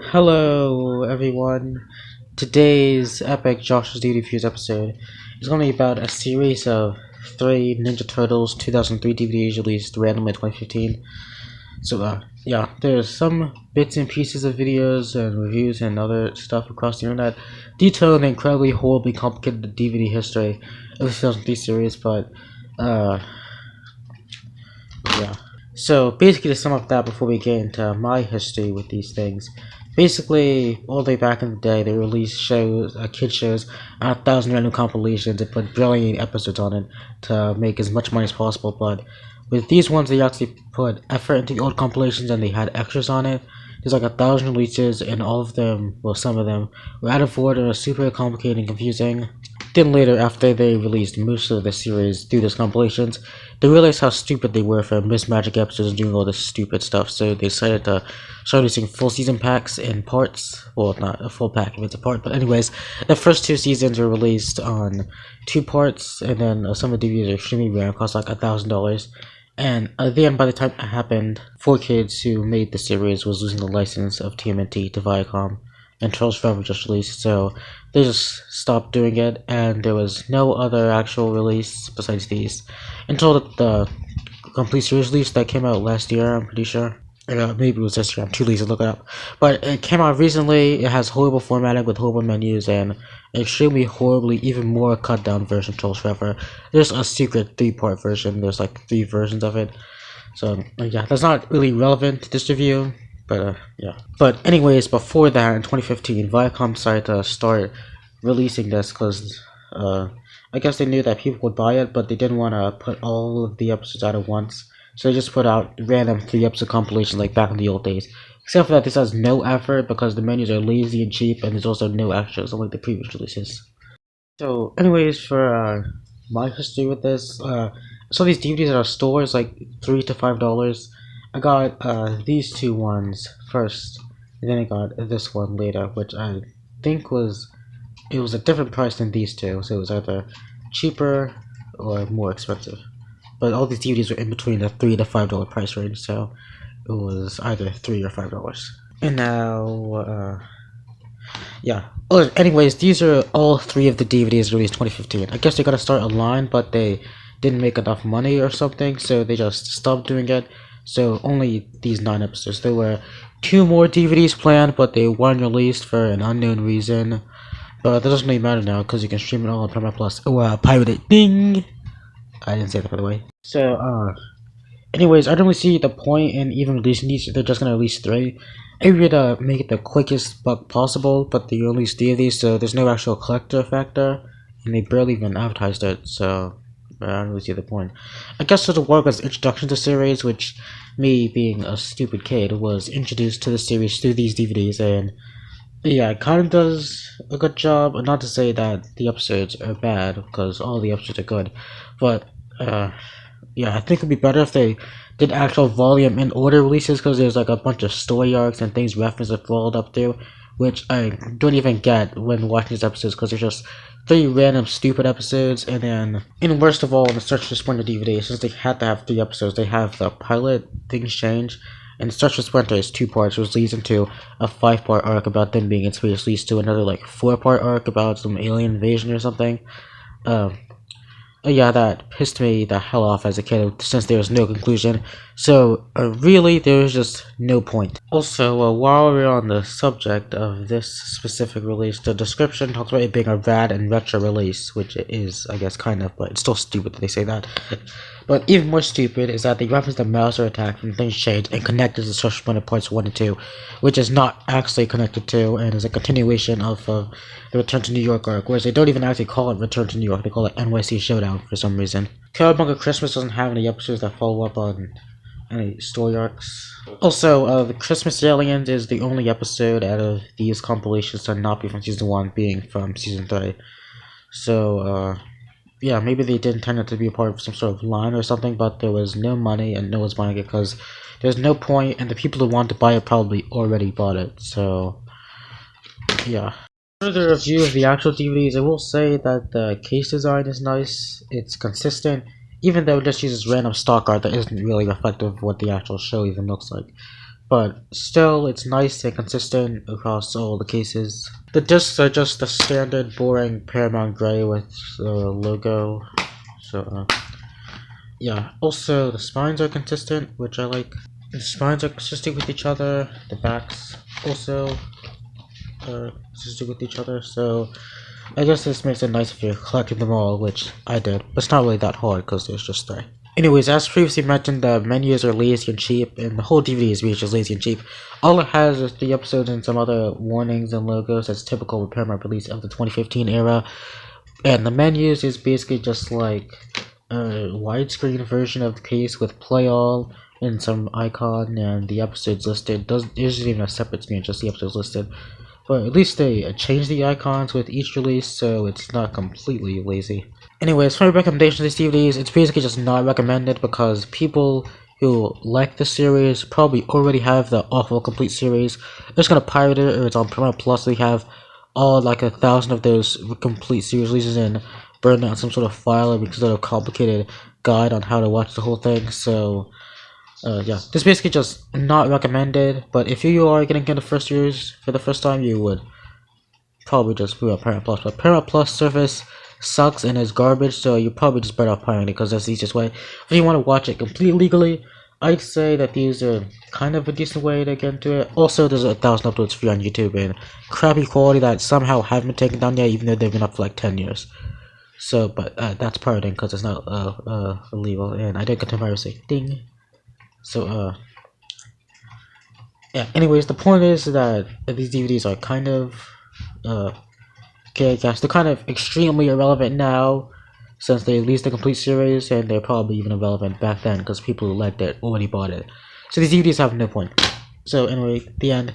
Hello, everyone. Today's epic Josh's Duty Fuse episode is going to be about a series of three Ninja Turtles 2003 DVDs released randomly in 2015. Yeah, there's some bits and pieces of videos and reviews and other stuff across the internet detailing the incredibly horribly complicated DVD history of the 2003 series, but, yeah. So basically, to sum up that before we get into my history with these things, basically all the way back in the day, they released shows, kid shows, and 1,000 random compilations and put brilliant episodes on it to make as much money as possible. But with these ones, they actually put effort into the old compilations and they had extras on it. There's like 1,000 releases, and all of them, well, some of them, were out of order, super complicated and confusing. Then later, after they released most of the series through those compilations, they realized how stupid they were for missed magic episodes and doing all this stupid stuff, so they decided to start releasing full season packs in parts. Well, not a full pack if it's a part, but anyways, the first two seasons were released on 2 parts, and then some of the DVDs are extremely rare, cost like $1,000. And then by the time it happened, 4Kids who made the series was losing the license of TMNT to Viacom, and Turtles Forever just released, so they just stopped doing it, and there was no other actual release besides these until the complete series release that came out last year, I'm pretty sure. Maybe it was this year, I'm too lazy to look it up. But it came out recently. It has horrible formatting with horrible menus and extremely horribly, even more cut down version of Turtles Forever. There's a secret 3-part version, there's like 3 versions of it. So, yeah, that's not really relevant to this review. But, yeah. But anyways, before that, in 2015, Viacom decided to start releasing this because, I guess they knew that people would buy it, but they didn't want to put all of the episodes out at once. So they just put out random 3-episode compilations like back in the old days. Except for that, this has no effort because the menus are lazy and cheap, and there's also no extras unlike the previous releases. So, anyways, for, my history with this, I saw these DVDs at our stores, like $3 to $5. I got these two ones first, and then I got this one later, which I think was a different price than these two, so it was either cheaper or more expensive. But all these DVDs were in between the $3 to $5 price range, so it was either $3 or $5. And now, yeah. Oh, anyways, these are all 3 of the DVDs released 2015. I guess they gotta start a line, but they didn't make enough money or something, so they just stopped doing it. So only these 9 episodes. There were 2 more DVDs planned, but they weren't released for an unknown reason. But that doesn't really matter now, because you can stream it all on Paramount Plus. Oh, pirate it. Ding! I didn't say that, by the way. So, anyways, I don't really see the point in even releasing these if they're just gonna release 3. I would make it the quickest buck possible, but they released 3 of these, so there's no actual collector factor, and they barely even advertised it, so I don't really see the point. I guess it'll work as introduction to the series, which, me being a stupid kid, was introduced to the series through these DVDs, and yeah, it kind of does a good job. Not to say that the episodes are bad, because all the episodes are good, but yeah, I think it'd be better if they did actual volume in order releases, because there's like a bunch of story arcs and things referenced that followed up through, which I don't even get when watching these episodes, because they're just 3 random stupid episodes. And then, and worst of all, in the Search for Splinter DVD, since they had to have 3 episodes, they have the pilot Things Change, and Search for Splinter is 2 parts, which leads into a 5-part arc about them being in space, leads to another like 4-part arc about some alien invasion or something. Yeah, that pissed me the hell off as a kid, since there was no conclusion. So, really, there was just no point. Also, while we're on the subject of this specific release, the description talks about it being a rad and retro release, which it is, I guess, kind of, but it's still stupid that they say that. But even more stupid is that they reference the Mauser attack from Things Change and connected to Search for Splinter Parts 1 and 2, which is not actually connected to, and is a continuation of the Return to New York arc, whereas they don't even actually call it Return to New York, they call it NYC Showdown for some reason. Cowabunga Christmas doesn't have any episodes that follow up on any story arcs. Also, the Christmas Aliens is the only episode out of these compilations to not be from Season 1, being from Season 3. So, yeah, maybe they did intend it to be a part of some sort of line or something, but there was no money and no one's buying it because there's no point, and the people who want to buy it probably already bought it, so yeah. For the review of the actual DVDs, I will say that the case design is nice, it's consistent, even though it just uses random stock art that isn't really reflective of what the actual show even looks like. but still, it's nice and consistent across all the cases. The discs are just the standard boring Paramount Gray with the logo, so yeah. Also, the spines are consistent, which I like. The spines are consistent with each other, the backs also are consistent with each other, so I guess this makes it nice if you're collecting them all, which I did, but it's not really that hard because there's just 3. Anyways, as previously mentioned, the menus are lazy and cheap, and the whole DVD is really just lazy and cheap. All it has is 3 episodes and some other warnings and logos that's typical of Paramount release of the 2015 era. And the menus is basically just like a widescreen version of the case with play all and some icon and the episodes listed. There's even a separate screen, just the episodes listed. But at least they change the icons with each release, so it's not completely lazy. Anyways, for my recommendation of these DVDs, it's basically just not recommended because people who like the series probably already have the awful complete series. They're just gonna pirate it, or it's on Paramount Plus. They have all like 1,000 of those complete series releases and burn out some sort of file or some sort of complicated guide on how to watch the whole thing. So yeah, this is basically just not recommended, but if you are getting into the first series for the first time, you would probably just boot up Paramount Plus. But Paramount Plus service sucks and is garbage, so you're probably just better off pirating it because that's the easiest way. If you want to watch it completely legally, I'd say that these are kind of a decent way to get into it. Also, there's 1,000 uploads free on YouTube in crappy quality that somehow haven't been taken down yet, even though they've been up for like 10 years. So, but that's pirating because it's not illegal, and I did content piracy. Ding. So, yeah, anyways, the point is that these DVDs are kind of, okay, I guess they're kind of extremely irrelevant now, since they released the complete series, and they're probably even irrelevant back then, because people who liked it already bought it. So these DVDs have no point. So anyway, the end.